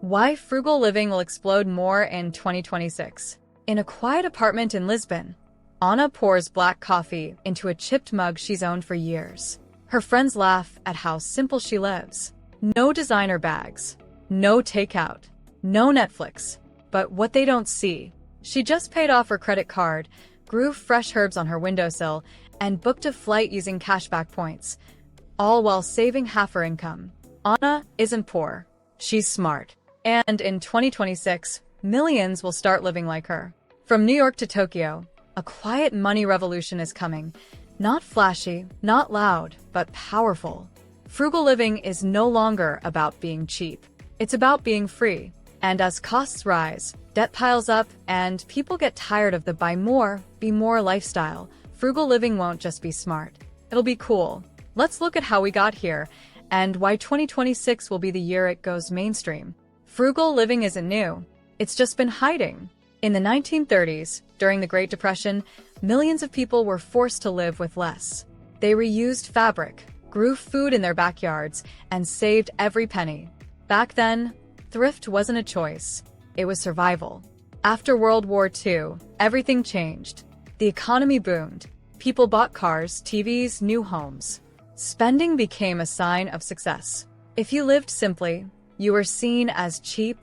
Why frugal living will explode more in 2026. In a quiet apartment in Lisbon, Anna pours black coffee into a chipped mug she's owned for years. Her friends laugh at how simple she lives. No designer bags, no takeout, no Netflix. But what they don't see, she just paid off her credit card, grew fresh herbs on her windowsill, and booked a flight using cashback points, all while saving half her income. Anna isn't poor, she's smart. And in 2026, millions will start living like her. From New York to Tokyo, a quiet money revolution is coming. Not flashy, not loud, but powerful. Frugal living is no longer about being cheap. It's about being free. And as costs rise, debt piles up, and people get tired of the buy more, be more lifestyle, frugal living won't just be smart. It'll be cool. Let's look at how we got here, and why 2026 will be the year it goes mainstream. Frugal living isn't new. It's just been hiding. In the 1930s, during the Great Depression, millions of people were forced to live with less. They reused fabric, grew food in their backyards, and saved every penny. Back then, thrift wasn't a choice. It was survival. After World War II, everything changed. The economy boomed. People bought cars, TVs, new homes. Spending became a sign of success. If you lived simply, you were seen as cheap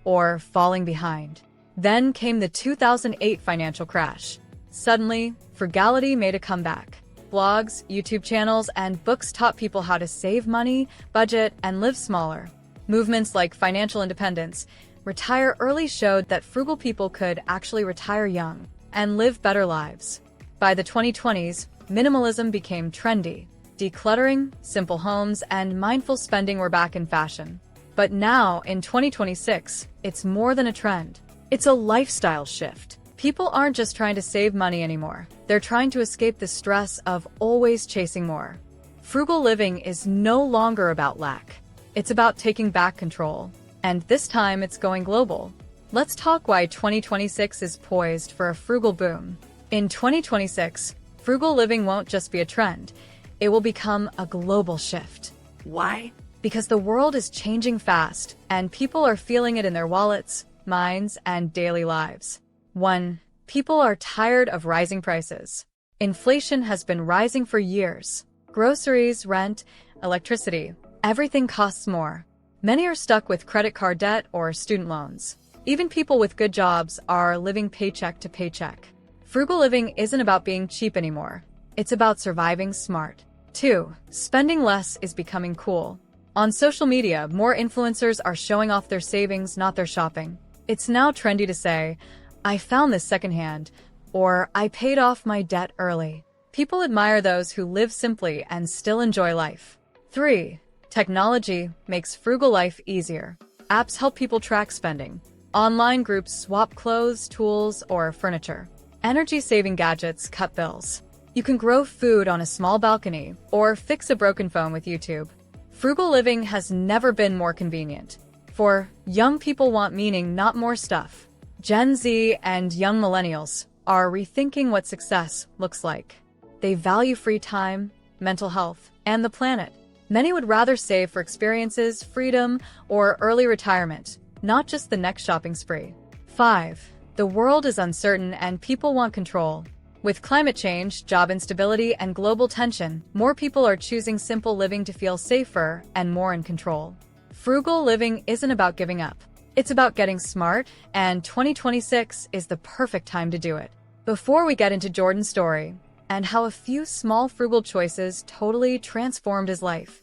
or falling behind. Then came the 2008 financial crash. Suddenly, frugality made a comeback. Blogs, YouTube channels, and books taught people how to save money, budget, and live smaller. Movements like financial independence, retire early showed that frugal people could actually retire young and live better lives. By the 2020s, minimalism became trendy. Decluttering, simple homes, and mindful spending were back in fashion. But now, in 2026, it's more than a trend. It's a lifestyle shift. People aren't just trying to save money anymore. They're trying to escape the stress of always chasing more. Frugal living is no longer about lack. It's about taking back control. And this time, it's going global. Let's talk why 2026 is poised for a frugal boom. In 2026, frugal living won't just be a trend. It will become a global shift. Why? Because the world is changing fast, and people are feeling it in their wallets, minds, and daily lives. 1. People are tired of rising prices. Inflation has been rising for years. Groceries, rent, electricity, everything costs more. Many are stuck with credit card debt or student loans. Even people with good jobs are living paycheck to paycheck. Frugal living isn't about being cheap anymore. It's about surviving smart. 2. Spending less is becoming cool. On social media, more influencers are showing off their savings, not their shopping. It's now trendy to say, "I found this secondhand," or "I paid off my debt early." People admire those who live simply and still enjoy life. 3. Technology makes frugal life easier. Apps help people track spending. Online groups swap clothes, tools, or furniture. Energy-saving gadgets cut bills. You can grow food on a small balcony or fix a broken phone with YouTube. Frugal living has never been more convenient. For young people want meaning, not more stuff. Gen Z and young millennials are rethinking what success looks like. They value free time, mental health, and the planet. Many would rather save for experiences, freedom, or early retirement, not just the next shopping spree. 5. The world is uncertain and people want control. With climate change, job instability, and global tension, more people are choosing simple living to feel safer and more in control. Frugal living isn't about giving up. It's about getting smart, and 2026 is the perfect time to do it. Before we get into Jordan's story, and how a few small frugal choices totally transformed his life,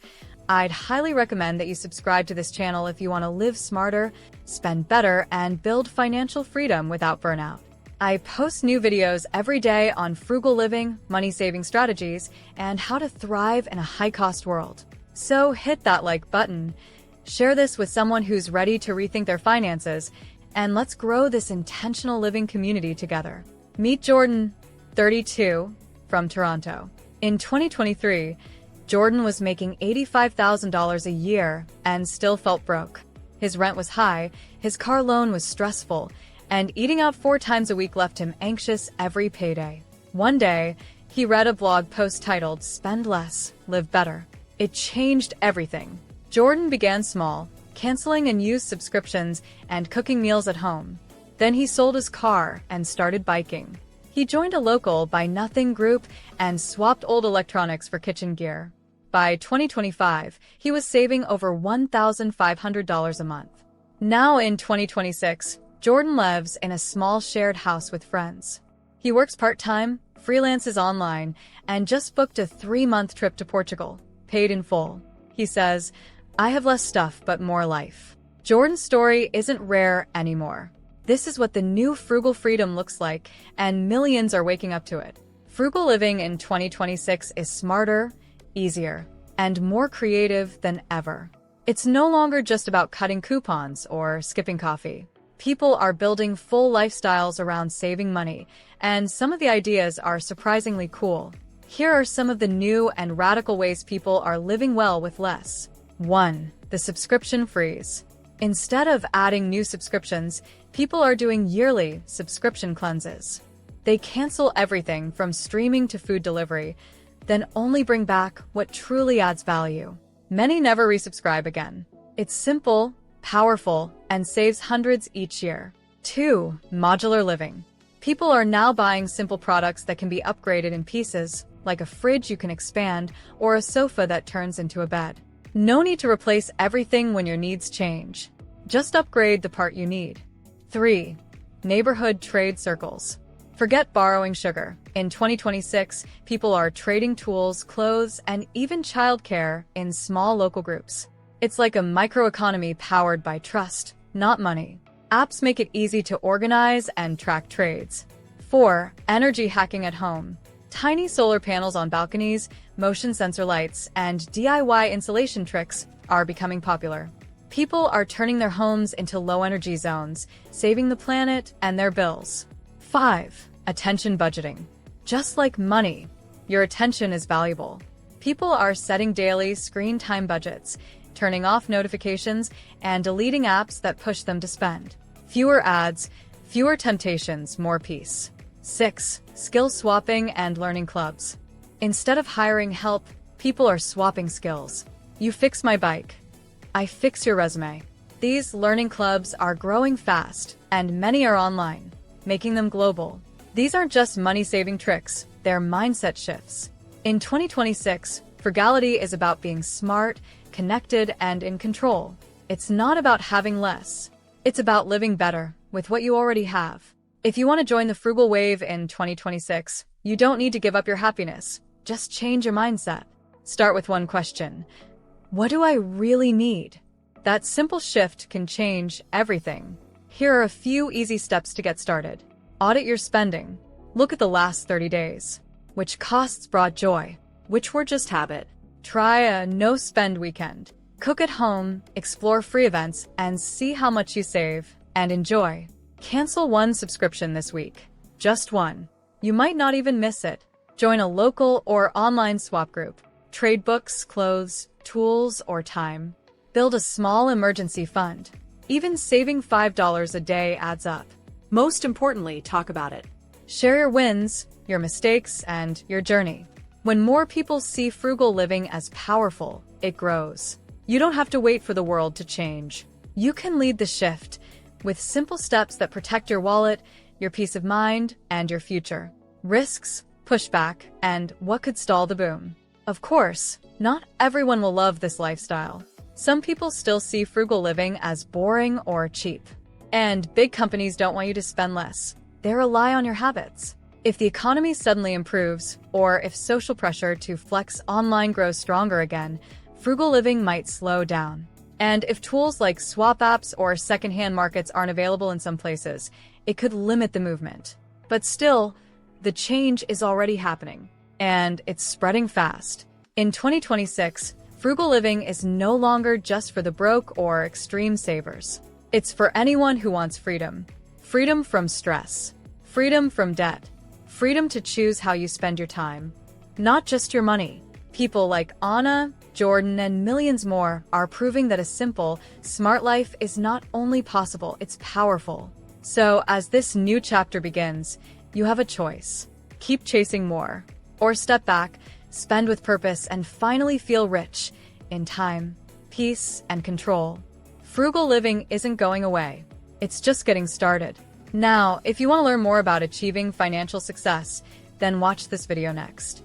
I'd highly recommend that you subscribe to this channel if you want to live smarter, spend better, and build financial freedom without burnout. I post new videos every day on frugal living, money-saving strategies, and how to thrive in a high-cost world. So hit that like button, share this with someone who's ready to rethink their finances, and let's grow this intentional living community together. Meet Jordan, 32, from Toronto. In 2023, Jordan was making $85,000 a year and still felt broke. His rent was high, his car loan was stressful, and eating out 4 times a week left him anxious every payday. One day, he read a blog post titled "Spend Less, Live Better." It changed everything. Jordan began small, canceling unused subscriptions and cooking meals at home. Then he sold his car and started biking. He joined a local Buy Nothing group and swapped old electronics for kitchen gear. By 2025, he was saving over $1,500 a month. Now in 2026, Jordan lives in a small shared house with friends. He works part-time, freelances online, and just booked a 3-month trip to Portugal, paid in full. He says, "I have less stuff but more life." Jordan's story isn't rare anymore. This is what the new frugal freedom looks like, and millions are waking up to it. Frugal living in 2026 is smarter, easier, and more creative than ever. It's no longer just about cutting coupons or skipping coffee. People are building full lifestyles around saving money, and some of the ideas are surprisingly cool. Here are some of the new and radical ways people are living well with less. 1. The subscription freeze. Instead of adding new subscriptions, people are doing yearly subscription cleanses. They cancel everything from streaming to food delivery, then only bring back what truly adds value. Many never resubscribe again. It's simple, powerful, and saves hundreds each year. 2. Modular living. People are now buying simple products that can be upgraded in pieces, like a fridge you can expand or a sofa that turns into a bed. No need to replace everything when your needs change. Just upgrade the part you need. 3. Neighborhood trade circles. Forget borrowing sugar. In 2026, people are trading tools, clothes, and even childcare in small local groups. It's like a microeconomy powered by trust, not money. Apps make it easy to organize and track trades. 4. Energy hacking at home. Tiny solar panels on balconies, motion sensor lights, and DIY insulation tricks are becoming popular. People are turning their homes into low-energy zones, saving the planet and their bills. 5. Attention budgeting. Just like money, your attention is valuable. People are setting daily screen time budgets, turning off notifications, and deleting apps that push them to spend. Fewer ads, fewer temptations, more peace. 6. Skill swapping and learning clubs. Instead of hiring help, people are swapping skills. You fix my bike, I fix your resume. These learning clubs are growing fast, and many are online, making them global. These aren't just money-saving tricks, they're mindset shifts. In 2026, frugality is about being smart, connected, and in control. It's not about having less. It's about living better with what you already have. If you want to join the frugal wave in 2026, you don't need to give up your happiness. Just change your mindset. Start with one question. What do I really need? That simple shift can change everything. Here are a few easy steps to get started. Audit your spending. Look at the last 30 days. Which costs brought joy? Which were just habit? Try a no-spend weekend. Cook at home, explore free events, and see how much you save and enjoy. Cancel one subscription this week. Just one. You might not even miss it. Join a local or online swap group. Trade books, clothes, tools, or time. Build a small emergency fund. Even saving $5 a day adds up. Most importantly, talk about it. Share your wins, your mistakes, and your journey. When more people see frugal living as powerful, it grows. You don't have to wait for the world to change. You can lead the shift with simple steps that protect your wallet, your peace of mind, and your future. Risks, pushback, and what could stall the boom. Of course, not everyone will love this lifestyle. Some people still see frugal living as boring or cheap. And big companies don't want you to spend less. They rely on your habits. If the economy suddenly improves, or if social pressure to flex online grows stronger again, frugal living might slow down. And if tools like swap apps or secondhand markets aren't available in some places, it could limit the movement. But still, the change is already happening, and it's spreading fast. In 2026, frugal living is no longer just for the broke or extreme savers. It's for anyone who wants freedom. Freedom from stress. Freedom from debt. Freedom to choose how you spend your time. Not just your money. People like Anna, Jordan, and millions more are proving that a simple, smart life is not only possible, it's powerful. So, as this new chapter begins, you have a choice. Keep chasing more. Or step back, spend with purpose, and finally feel rich in time, peace, and control. Frugal living isn't going away. It's just getting started. Now, if you want to learn more about achieving financial success, then watch this video next.